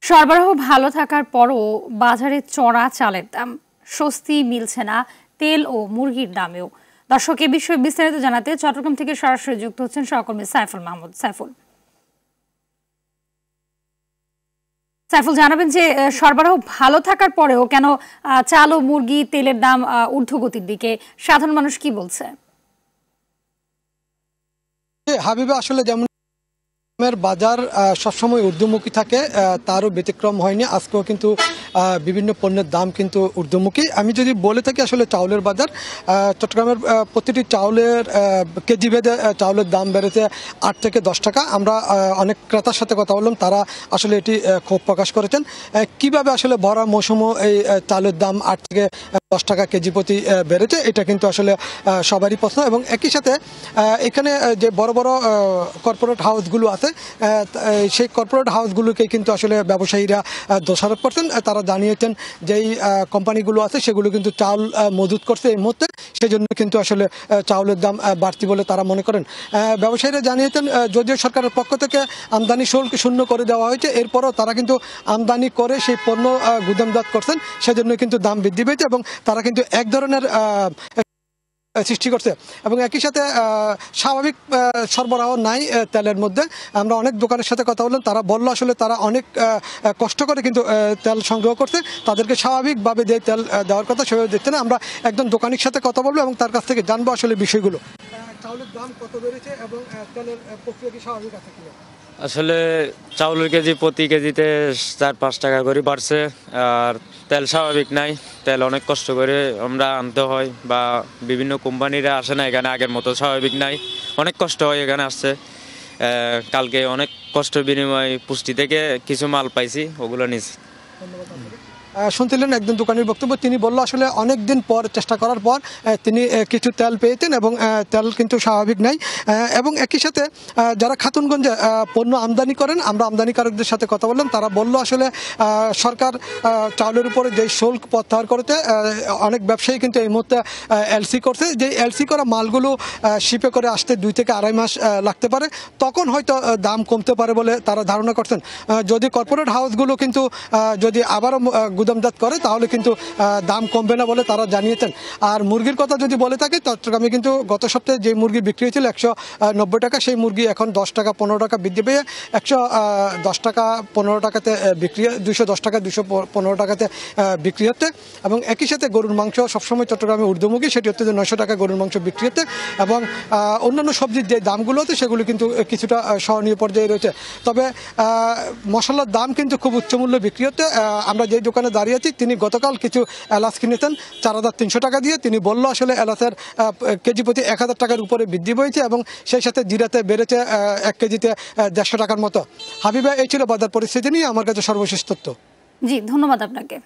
সরবরাহ ভালো থাকার পরও বাজারে চড়া চালের দাম, স্বস্তি মিলছে না তেল ও মুরগির দামেও। দর্শক, এ বিষয়ে বিস্তারিত জানাতে চট্টগ্রাম থেকে সরাসরি যুক্ত হচ্ছেন সহকর্মী সাইফুল মাহমুদ। সাইফুল, জানাবেন যে সরবরাহ ভালো থাকার পরেও কেন চাল ও মুরগি তেলের দাম ঊর্ধ্বগতির দিকে, সাধারণ মানুষ কি বলছে? হাবিবা, আসলে যেমন বাজার সবসময় ঊর্ধ্বমুখী থাকে, তারও ব্যতিক্রম হয়নি। আজকেও কিন্তু বিভিন্ন পণ্যের দাম কিন্তু ঊর্ধ্বমুখী। আমি যদি বলে থাকি আসলে চাউলের বাজার, চট্টগ্রামের প্রতিটি চাউলের কেজি ভেদে চাউলের দাম বেড়েছে 8 থেকে 10 টাকা। আমরা অনেক ক্রেতার সাথে কথা বললাম, তারা আসলে এটি ক্ষোভ প্রকাশ করেছেন। কিভাবে আসলে ভরা মৌসুমও এই চাউলের দাম 8 থেকে 10 টাকা কেজি প্রতি বেড়েছে, এটা কিন্তু আসলে সবারই প্রশ্ন। এবং একই সাথে এখানে যে বড় বড় কর্পোরেট হাউসগুলো আছে, সেই কর্পোরেট হাউসগুলোকে কিন্তু আসলে ব্যবসায়ীরা দোষারোপ করছেন। তারা জানিয়েছেন যেই কোম্পানিগুলো আছে সেগুলো কিন্তু চাউল মজুত করছে এই মুহূর্তে, সেই জন্য কিন্তু আসলে চাউলের দাম বাড়তি বলে তারা মনে করেন। ব্যবসায়ীরা জানিয়েছেন যদিও সরকারের পক্ষ থেকে আমদানি শুল্ক শূন্য করে দেওয়া হয়েছে, এরপরও তারা কিন্তু আমদানি করে সেই পণ্য গুদামজাত করছেন, সেজন্য কিন্তু দাম বৃদ্ধি পেয়েছে এবং তারা কিন্তু এক ধরনের সৃষ্টি করছে। এবং একই সাথে স্বাভাবিক সরবরাহ নাই তেলের মধ্যে। আমরা অনেক দোকানের সাথে কথা বললাম, তারা বললো আসলে তারা অনেক কষ্ট করে কিন্তু তেল সংগ্রহ করছে, তাদেরকে স্বাভাবিকভাবে যে তেল দেওয়ার কথা সেভাবে দিচ্ছে না। আমরা একজন দোকানির সাথে কথা বলবো এবং তার কাছ থেকে জানবো আসলে বিষয়গুলো। চাউলের দাম কত বেড়েছে এবং তেলের প্রক্রিয়া কি স্বাভাবিক আছে কিনা? আসলে চাউলের কেজি প্রতি কেজিতে 4-5 টাকা করে বাড়ছে, আর তেল স্বাভাবিক নাই। তেল অনেক কষ্ট করে আমরা আনতে হয়, বা বিভিন্ন কোম্পানিরা আসে না এখানে, আগের মতো স্বাভাবিক নাই, অনেক কষ্ট হয় এখানে আসছে। কালকে অনেক কষ্টের বিনিময়ে পুষ্টি থেকে কিছু মাল পাইছি, ওগুলো নিয়েছি। শুনছিলেন একজন দোকানির বক্তব্য। তিনি বললো আসলে অনেক দিন পর চেষ্টা করার পর তিনি কিছু তেল পেয়েছেন এবং তেল কিন্তু স্বাভাবিক নাই। এবং একই সাথে যারা খাতুনগঞ্জে পণ্য আমদানি করেন, আমরা আমদানিকারকদের সাথে কথা বললাম, তারা বললো আসলে সরকার চাউলের উপরে যে শুল্ক প্রত্যাহার করতে অনেক ব্যবসায়ী কিন্তু এই মুহূর্তে এলসি করছে। যে এলসি করা মালগুলো শিপে করে আসতে 2 থেকে 2.5 মাস লাগতে পারে, তখন হয়তো দাম কমতে পারে বলে তারা ধারণা করছেন। যদি কর্পোরেট হাউসগুলো কিন্তু যদি আবারও গুদামজাত করে তাহলে কিন্তু দাম কমবে না বলে তারা জানিয়েছেন। আর মুরগির কথা যদি বলে থাকি, চট্টগ্রামে কিন্তু গত সপ্তাহে যে মুরগি বিক্রি হয়েছিল 190 টাকা, সেই মুরগি এখন 10 টাকা 15 টাকা বৃদ্ধি পেয়ে 110 টাকা 15 টাকাতে বিক্রি, 210 টাকা 215 টাকাতে বিক্রি হচ্ছে। এবং একই সাথে গরুর মাংস সবসময় চট্টগ্রামে ঊর্ধ্বমুখী, সেটি হচ্ছে যে 900 টাকা গরুর মাংস বিক্রি হচ্ছে। এবং অন্যান্য সবজির যে দামগুলো আছে সেগুলো কিন্তু কিছুটা সহনীয় পর্যায়ে রয়েছে। তবে মশলার দাম কিন্তু খুব উচ্চমূল্য বিক্রি হচ্ছে। আমরা যেই দোকানে দাঁড়িয়ে আছি, তিনি গতকাল কিছু এলাচ কিনেছেন 4300 টাকা দিয়ে। তিনি বললো আসলে এলাচের কেজি প্রতি 1000 টাকার উপরে বৃদ্ধি পেয়েছে এবং সেই সাথে জিরাতে বেড়েছে 1 কেজিতে 150 টাকার মতো। হাবিবা, এই ছিল বাজার পরিস্থিতি নিয়ে আমার কাছে সর্বশেষ তথ্য। জি, ধন্যবাদ আপনাকে।